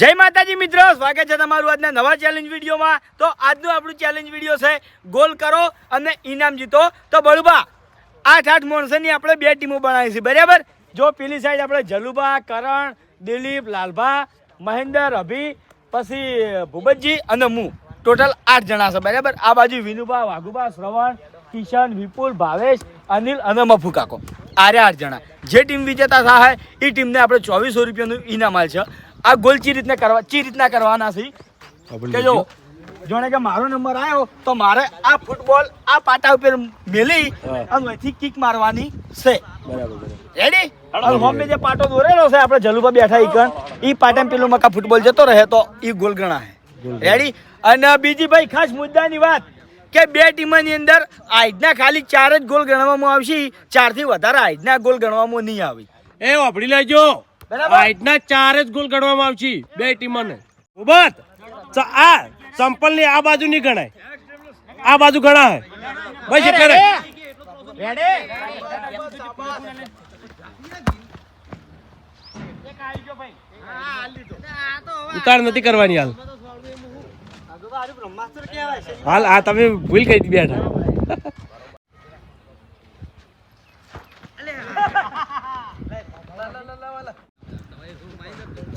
જય માતાજી મિત્રો, સ્વાગત છે તમારું આજના નવા ચેલેન્જ વિડીયોમાં। તો આજનું આપણું ચેલેન્જ વિડીયો છે ગોલ કરો અને ઇનામ જીતો। તો બળુબા 8 માણસોની આપણે 2 ટીમો બનાવી છે, બરાબર। જો પેલી સાઈડ આપણે જલુબા, કરણ, દિલીપ, લાલભા, મહેન્દ્ર, અભી, પછી ભૂપતજી અને હું, ટોટલ 8 જણા છે, બરાબર। આ બાજુ વિનુભા, વાઘુભા, શ્રવણ, કિશન, વિપુલ, ભાવેશ, અનિલ અને મફુ કાકો, આ 8 જણા। જે ટીમ વિજેતા થાય એ ટીમને આપણે 2400 રૂપિયાનું ઇનામ છે। આ ગોલ ચી રીતના કરવાના છે કે જો જોણે કે મારો નંબર આવ્યો તો મારે આ ફૂટબોલ આ પાટા ઉપર મેલી અને અહીંથી કિક મારવાની છે, બરાબર? રેડી? અને હોમે જે પાટો દોરેલો છે આપણે જલુભા બેઠા ઈકન ઈ પાટા પેલું મકા ફૂટબોલ જતો રહે તો ઈ ગોલ ગણાય, રેડી? અને બીજી ભાઈ ખાસ મુદ્દાની વાત કે 2 ટીમની અંદર આજના ખાલી 4 જ ગોલ ગણવામાં આવશે, 4 થી વધારે આજના ગોલ ગણવામાં નહીં આવે। એ વાપરી લેજો, આજના 4 જ ગોલ ગણવામાં આવશે 2 ટીમોને। ઉબત આ સંપલ ની આ બાજુ નહીં ગણાય, આ બાજુ ગણાય બસ એટલે રેડી? ઉતાર નથી કરવાની હાલ આ તમે ભૂલ કઈ બેઠા।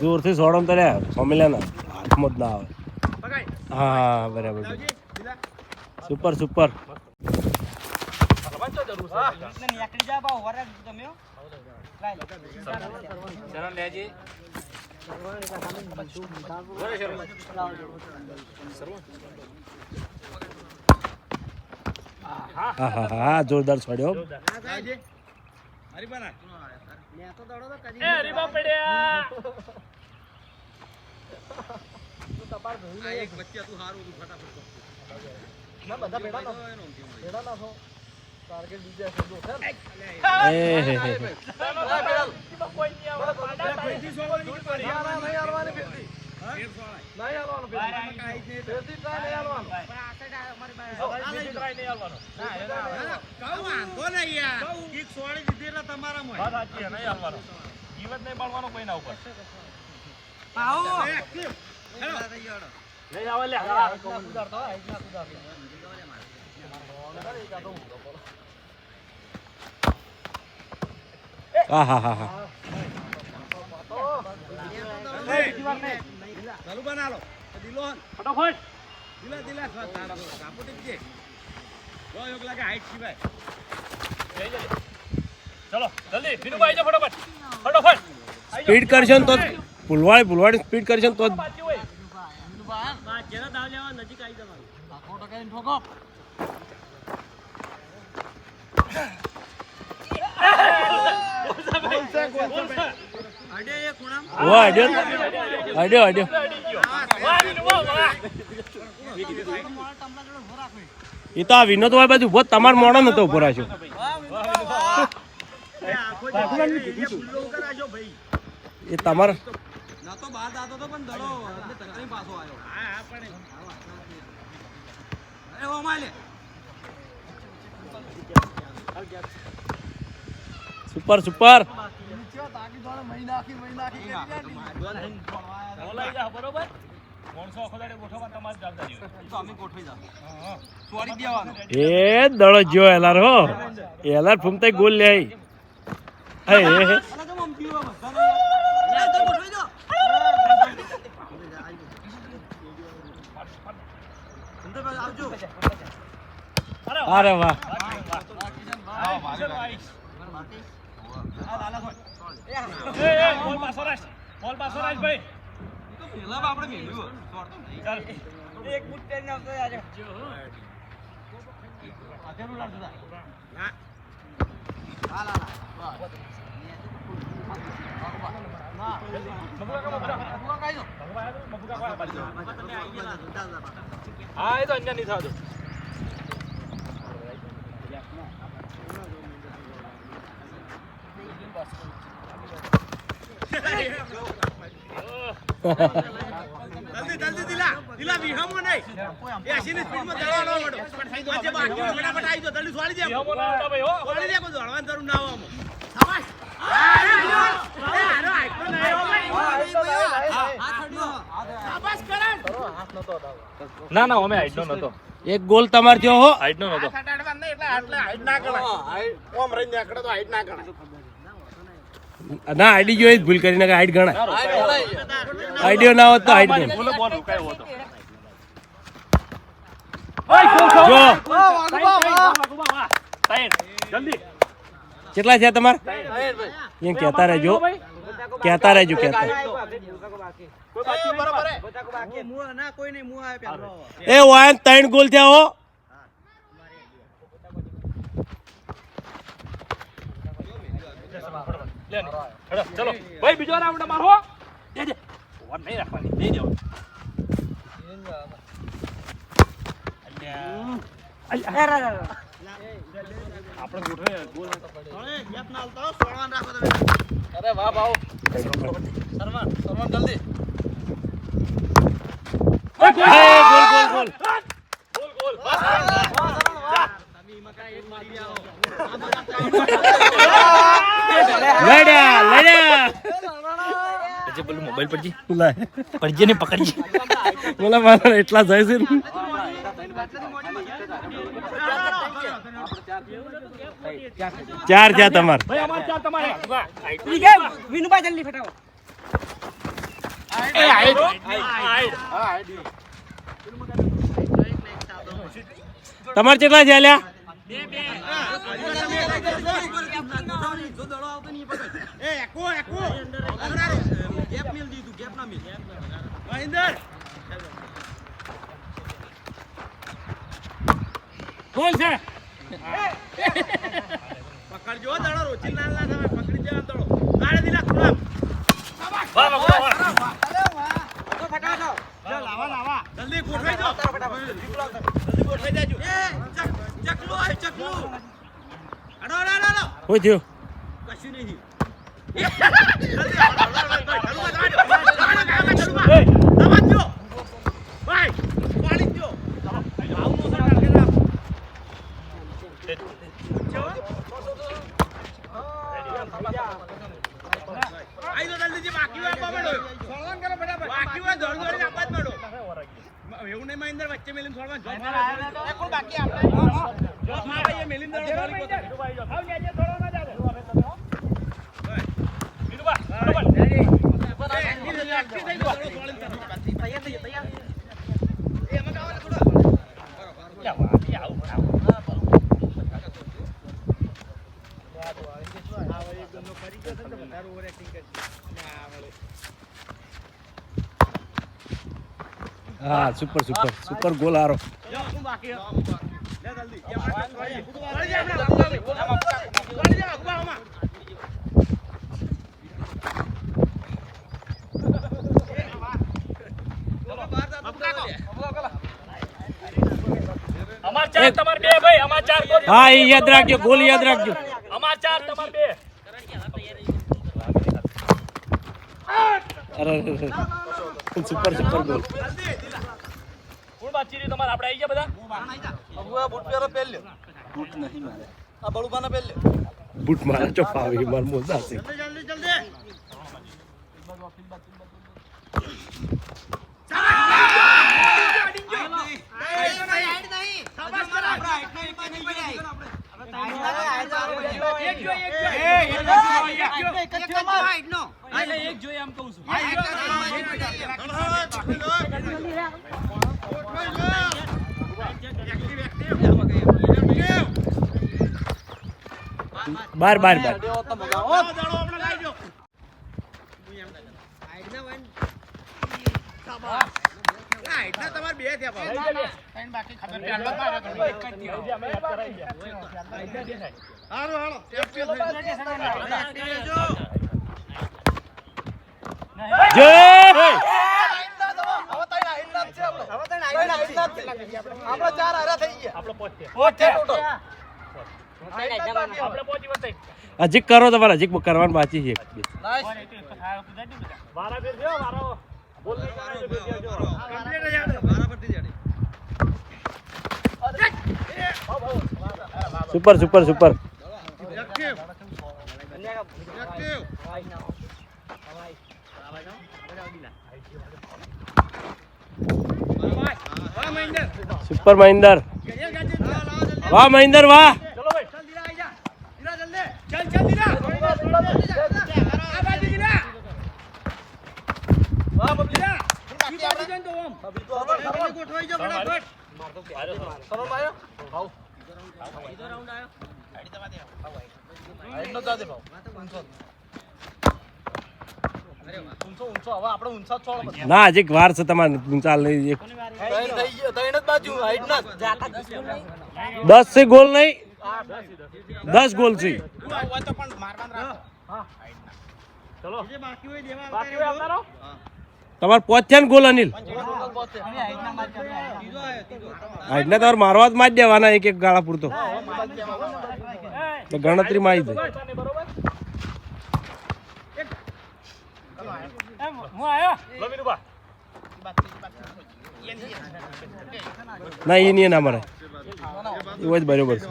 જોરથી સોડો તો રે ફોમિલાના હાથમાં જ ના આવે। હા બરાબર, સુપર સુપર। હા જોરદાર છોડ્યો। સ્પીડ કરશે તો ભૂલવાડી સ્પીડ કરશે તો એ તો આ વિનોદ ભાઈ બાજુ ઉભો તમારો મોડો નતો ઉભો રાખ્યો। એ તમારે સુપર સુપર। એ દડો જો એલાર હો એલાર ફૂમતા ગોલ લે અરે વાહ હા એ તો અન્ય નહીં થતું। જલ્દી દિલા વિહમો નહીં એ આશીની સ્પીડમાં દળવાનો વડો આજે બાકી ફટાફટ આવી જો જલ્દી છોડી દે વિહમો ના આવતા ભાઈ હો છોડી દે કોઈ દળવાનું જરૂર ના આવવામાં શાબાશ આ આનો આઈકો નહીં હો ભાઈ હા છોડ્યો ના ના અમે હાઈટ નો નતો એક ગોલ તમાર થયો હો. હાઈટ નો નતો ના આઈડી જો ભૂલ કરીને હાઈટ ગણાય. આઈડિયો ના હોત તો હાઈટ ગણાય. બોલો બોલ કયો હતો જો જલ્દી કેટલા છે તમાર એમ કહેતા રહેજો કહેતા રહેજો કહેતા એ વાયન 3 ગોલ થયા હો. ચલો ભાઈ બીજો રાઉન્ડ મારો દે દે ઓવર નહીં રાખવાની દે દે આપણે ગોઠવે ગોલ અરે વાહ ભાવ સરવાન જલ્દી ગોલ ગોલ ગોલ ગોલ લડ્યા લડ્યા જે પેલું મોબાઈલ પડજી લાય પડજે ને પકડજે બોલા મારા એટલા જાય છે ને. ચાર છે તમાર. ભાઈ અમાર ચાર તમારે વિનુભાઈ જલ્દી ફટાવો. તમાર કેટલા છે અલ્યા? ગોલ છે પકડજો દડો રોચી લાલ ના થાય પકડી દેવા દડો ગાડે દીલા ખુરામ વાહ વાહ વાહ લાવા જલ્દી ગોઠવાઈ જો જલ્દી ગોઠવાઈ દેજો ચકલો આય ચકલો અડો શું થયું? કશું નહીં એવું નહીં મહેન્દ્ર વચ્ચે મેલીને છોડવા બાકી આપણે મેલીને હા સુપર સુપર સુપર ગોલ હારો. અમાર ચાર તમાર બે ભાઈ અમાર ચાર ગોલ હા એ યાદ રાખજો ગોલ યાદ રાખજો. અમાર ચાર તમાર બે અરે સુપર સુપર ગોલ. કોણ બાકી રહ્યું તમારે આપણે આવી ગયા બધા બૂટ પહેરો પહેલ્યો બૂટ નહીં મારે આ બળુબાના પહેલ્યો બૂટ મારા ચો ફાવી માર મોજા છે. જલ્દી જલ્દી એક જોઈએ એમ કહું છું 12 તમારે બે થયા બાકી ખબર આપડે ચાર હારા થઈ ગયા હજી કરો તમારે હજી કરવાનું બાકી છે. Super super super. સુપર મહિન્દર વાહ મહિન્દર વાહ ચલો ભાઈ ના હજી વાર છે તમારે ચાલ નહીં 10 से गोल नहीं 10 गोल से ચલો બાકી હોય આવતા રહો તમારે પહોંચ્યા ને ગોલ અનિલ આજને તમારે મારવા જ મારી દેવાના એક એક ગાળા પૂરતો તો ગણતરીમાં આવી જાય બરોબર હું આયો લો વિનુભા ના એ નહીં ના મારે એવું જ બરોબર છે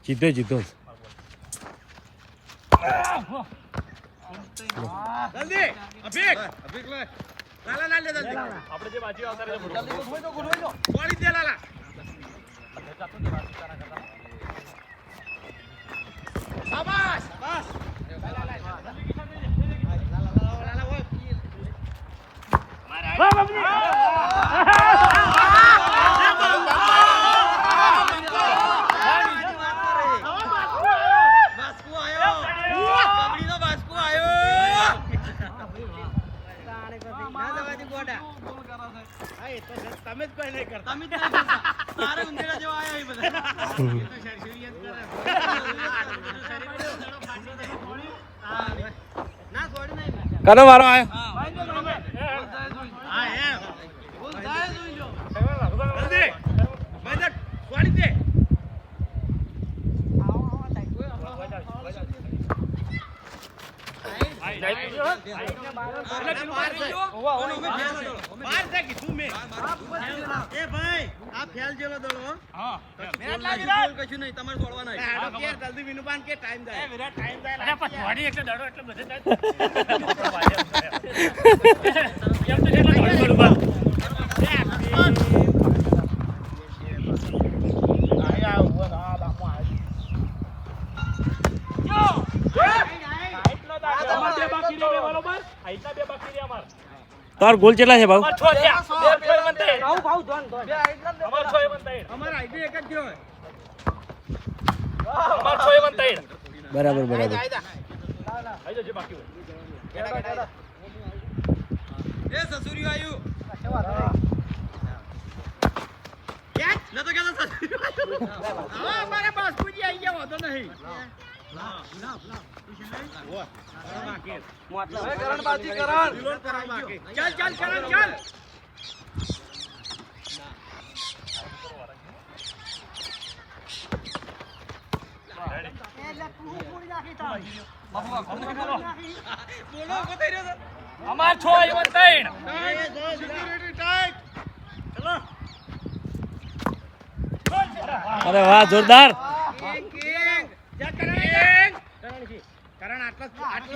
જીતો જીતો જલ્દી અભિક લાલા લે જલ્દી આપણે જે બાજી આવતા રહે ગોળી દે લાલા શાબાશ બસ તમે જ કોઈ નહીં કરતા તમે જ નહીં કરતા તારે ઉંદેડા જેવા આયા એ બધા ના છોડી નહીં કનો વારો આવ્યો હા એમ બોલ જાય જોઈ લો જલ્દી ભાઈ છોડી દે તાર ગોલ કેટલા છે ભાવ બરાબર બરાબર चल चल करण चल અમાર 6-3 અરે વાહ જોરદાર કરણ આટલો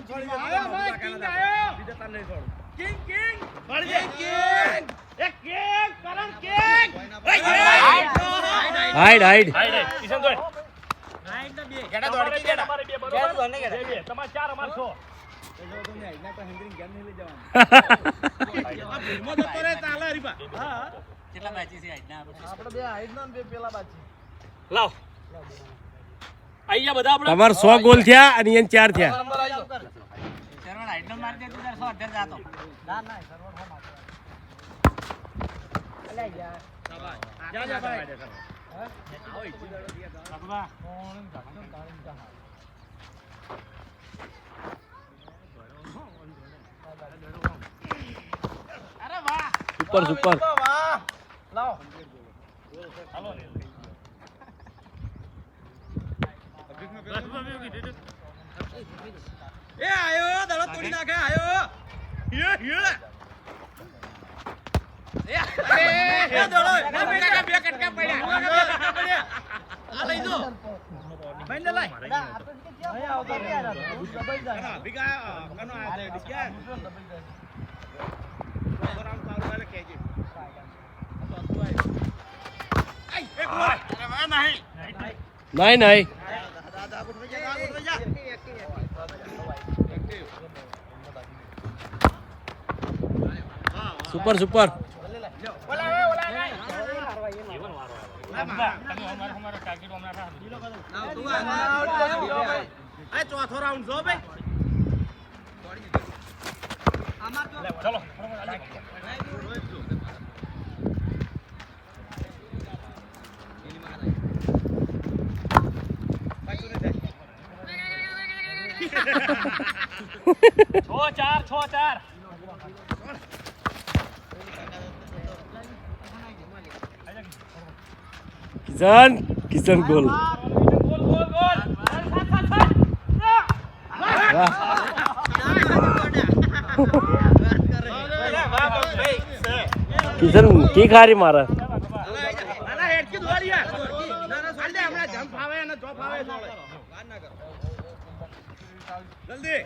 છોડી દે આયો કિંગ આયો બીજો તાર નહીં છોડ કિંગ કિંગ છોડી દે કિંગ એક કિંગ કરણ કિંગ હાઈડ હાઈડ કિશન જોઈ રાઈટ ના બે ગેડા દોડ કે ગેડા અમારે બે બરોબર બે તમાર 4 અમાર 6 આ ભીમો જતો રે ચાલે હરીબા હા કેટલા બાકી છે આજના આપણે બે હાઈડ ના બે પેલા બાકી લાવ આયા બધા આપણે તમારે 100 ગોલ થયા અને એને 4 થયા નંબર આવી જાવ સર્વર હાઈડનો મારી દે તું 100 જાતો ના ના સર્વર ફોન અલે યાર જા જા ભાઈ હા આવો બાબા અરે વાહ સુપર સુપર વાહ લાવ એ આયો દડો તોડી નાખે આયો એ દડો બે કટકા પડ્યા આ લઈ જો ભાઈ લઈ નહીં આવતો યાર ભીગા કનો આ દે ડિસ્કા નહીં નહીં સુપર સુપર ચોથો રાઉન્ડ જો ભાઈ ચલો છ ચાર કિશન ગોલ કિશન કી ખારી મારા ના હેડકી દોડી યાર ના ના હમણાં જમ્પ આવે અને જોપ આવે જલ્દી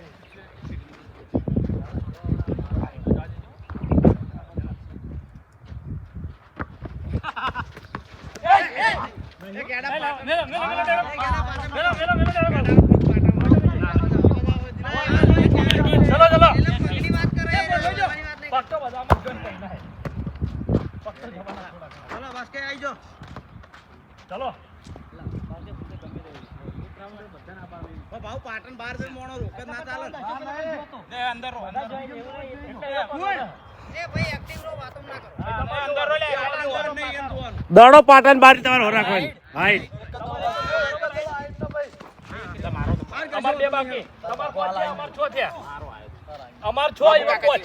ચલો ભાવ પાટણ બહાર જઈને મોણો રોક જ ના ચાલે ને અંદર રો દડો પાટણ બારી તમારે હો રાખવાની હાઈટ અમાર બે બાકી તમાર પાંચ છે, અમાર છ થયા અમાર છ એવા પાંચ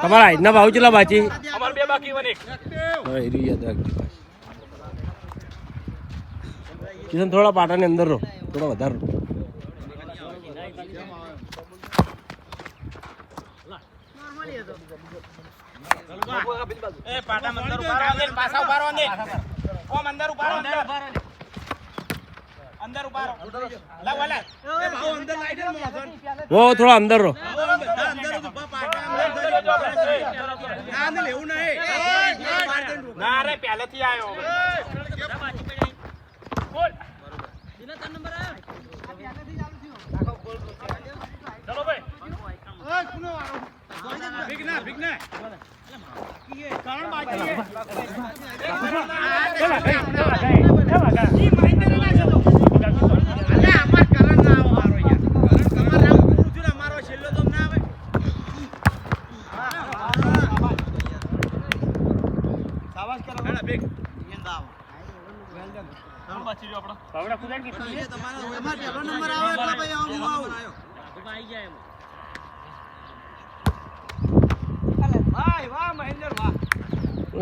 તમારા હાઈટના ભાવ કેટલા બાકી અમાર બે બાકી વનિક હવે હીરું યાદ રાખજો કિશન થોડા પાટાની અંદર રહો થોડા વધારે રહો એ પાટા અંદર ઉભા રહો પાછા ઉભા રહો ને ઓમ અંદર ઉભા રહો અંદર ઉભા રહો લા વાલા એ ભાવ અંદર લાઈ દે મોહન વો થોડા અંદર રહો બધા અંદર ઉભા પાટા અંદર ના ને લેવું નહીં ના રે પહેલેથી આયો બોલ ચલો ભાઈ ભીગના ભીગના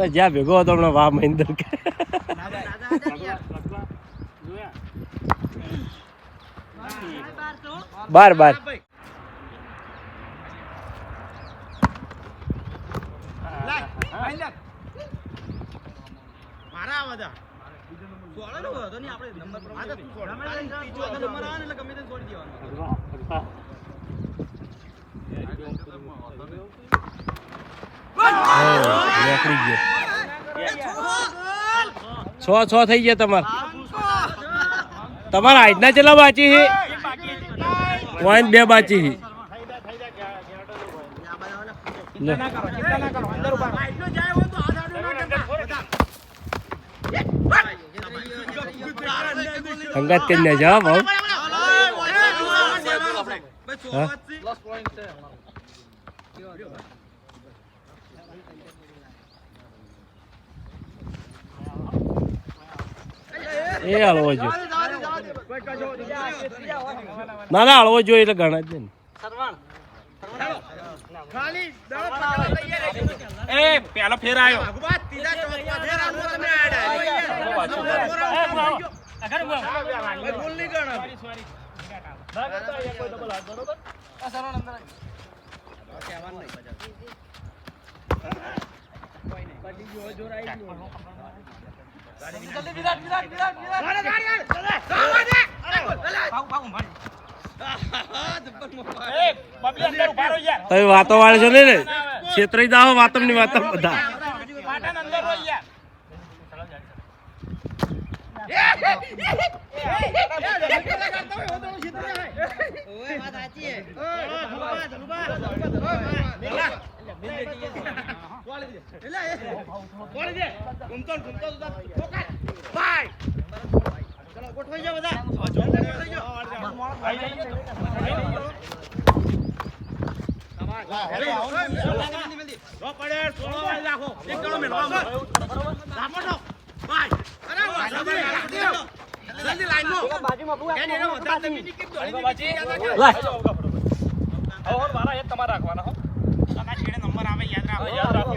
જ્યાં ભેગો હતો હમણાં વાહ મહેન્દ્ર બાર બાર મારા બધા સોળો નો હતો નહીં આપણે નંબર પ્રમાણે ત્રીજો નંબર આવે ને એટલે ગમે તે છોડી દેવાનો છ થઈ ગયા તમારા હાઈટના કેટલા બાકી છે પોઈન્ટ 2 બાકી છે અંગાત કરી ના જાવ ભાવ એ હળવો જો ના ના હળવો જો એટલે ઘણા જ ને ખાલી એ પેલો ફેર આવ્યો ભગવાન ત્રીજા ચોથા ફેર આનો તમે આડા બોલ નહીં ગણો બબલી અંદર ઉભા રહો યાર. તમે વાતો વાળે છો ને છેતરી જાઓ વાતમ ની વાતમ બધા પાટણ અંદર રહો યાર. તમારે રાખવાના હો. નંબર આવે યાદ રાખો. યાદ રાખો.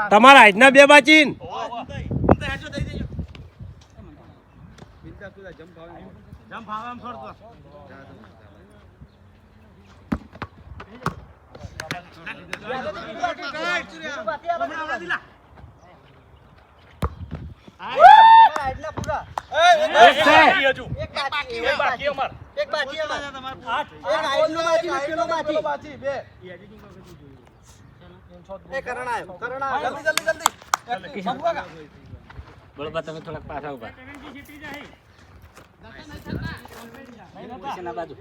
તમારા આજના બે બાચીન બરોબર તમે થોડાક પાછા ઉભા બાજુ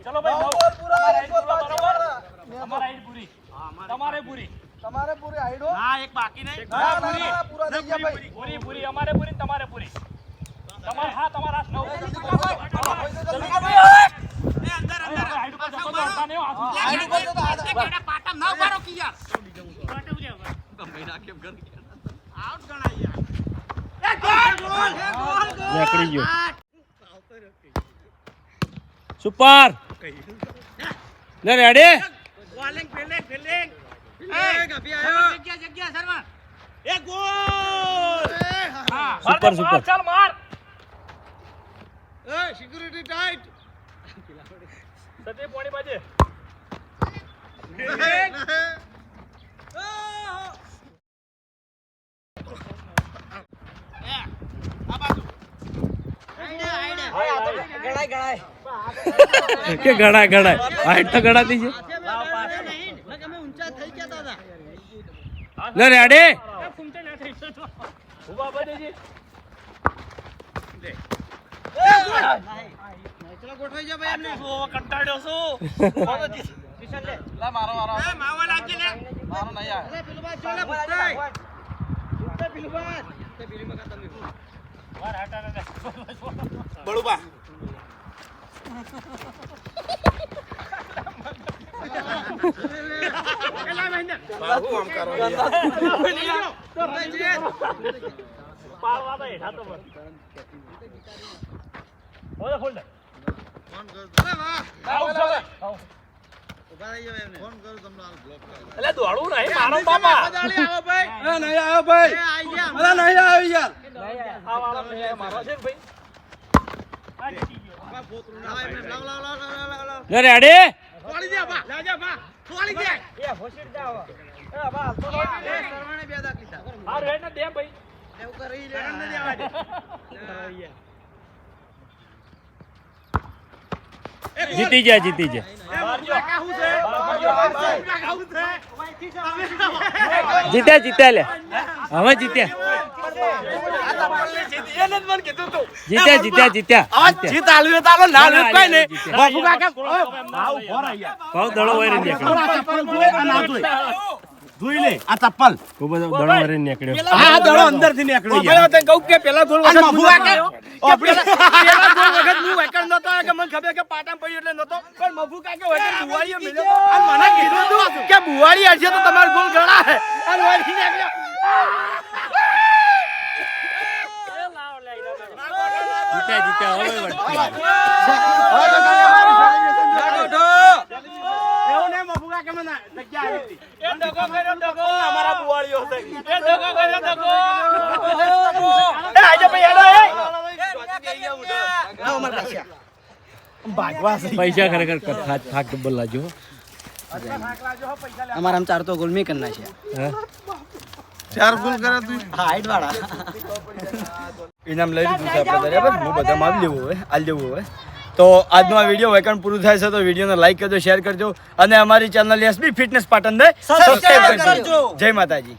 ચલો ભાઈ તમારે પૂરી. તમારે પૂરી. હા એક બાકી નહીં. પૂરી પૂરી અમારે પૂરી ને તમારે પૂરી. તમારે હા તમારા હાથ નવ. અંદર અંદર હાઈડ ઉપર જતો દોડતા નહીં હો. હાઈડ ઉપર જતો પાટા ના મારો કી યાર. પાટા ઉડ્યા ગમે નાખ્યો ઘર. આઉટ ગણાય યાર. એ ગોલ ગોલ ગોલ. નીકળી ગયો સુપર લે રેડી બોલિંગ ફિલ્ડિંગ જગ્યા સરવા. એ ગોલ. હા સુપર સુપર ચાલ માર. એ સિક્યુરિટી ટાઈટ સતે પોણી બાજે. કે ગણાય ગણાય હાઈટ તો ગણાતી છે લે રેડી ઉભા બાજેજી. ગોઠવાઈ જા ભાઈ એમને કંટાળ્યો છું. મારો એ માવા લાગજે લે. મારો નહીં આવે. પેલું બાદ જોલે પુત્રાય પેલું બાદ તે પેલી મકા તમે વાર હટા ને બળુબા એલા મહેન્દ્ર બાબુ આમ કરો પાડવા દે હાથો પર. ઓલે ફોલ્ડ. ફોન કર અરે વાહ આઉટ ચાલે. ઉભા રહી જાવ એમને ફોન કરું તમને આ બ્લોક કર એટલે દોડવું નહીં મારો બાપા. દાડી આવો ભાઈ એ નહીં આવ્યો ભાઈ એ આઈ ગયા અરે નહીં આવ્યો યાર આ વાળો મેં મારો છે ને ભાઈ. આ જીતી ગયો. બા પોતરું ના એમને લાવ લાવ લાવ લાવ લાવ લે રેડી તોડી દે બા લે જા બા તોડી દે એ હોશિયાર જાવ. એ બા તો એ સરવાણે બે દાખ લીધા આ રેડ ને દે ભાઈ. એવું કરી લે ને દેવા દે જીતી જા જીતી જા જીત્યા જીત્યા લે હવે જીત્યા જીત્યા જીત્યા જીત્યા જીત આલવે તાલો ના લે કઈ નહીં. બાપુ કાકા ભાવ દડો વરી નીકળ્યો જોઈ લે આ ચપ્પલ ખૂબ બધો દડો વરી નીકળ્યો આ દડો અંદર થી નીકળ્યો યાર તને કહું કે પેલા ગોળ વખત બાપુ કાકા પેલા ગોળ વખત હું વેકણ નતો કે મને ખબર કે ખાતામાં પડ્યું એટલે નતો પણ મફુ કાકે હોય કે બુવાળીએ મળ્યો અને મને કીધું તું કે બુવાળી હશે તો તમારો ગોલ ગણા હે અને વળી નીકળ્યો જીત્યા હવે વળતી. એવું નહીં મફુ કાકે મને જગ્યા આવી હતી. એ દગો કર્યો દગો અમારા બુવાળીઓ છે. એ દગો કર્યો દગો એ આજે ભાઈ હેલો એ પૈસા ખરેખર થાક ડબલ લાજો. અમારા ચાર તો ગોલ મેં કરી નાખ્યા. ઇનામ લઈ લીધું છે આપણે બરાબર હું બધામાં આવી લેવું હોય આલી દેવું હોય તો આજનો આ વિડીયો વેકન પૂરું થાય છે તો વિડીયોને લાઈક કરજો શેર કરજો અને અમારી ચેનલ એસબી ફિટનેસ પાટણને સબસ્ક્રાઇબ કરજો. જય માતાજી.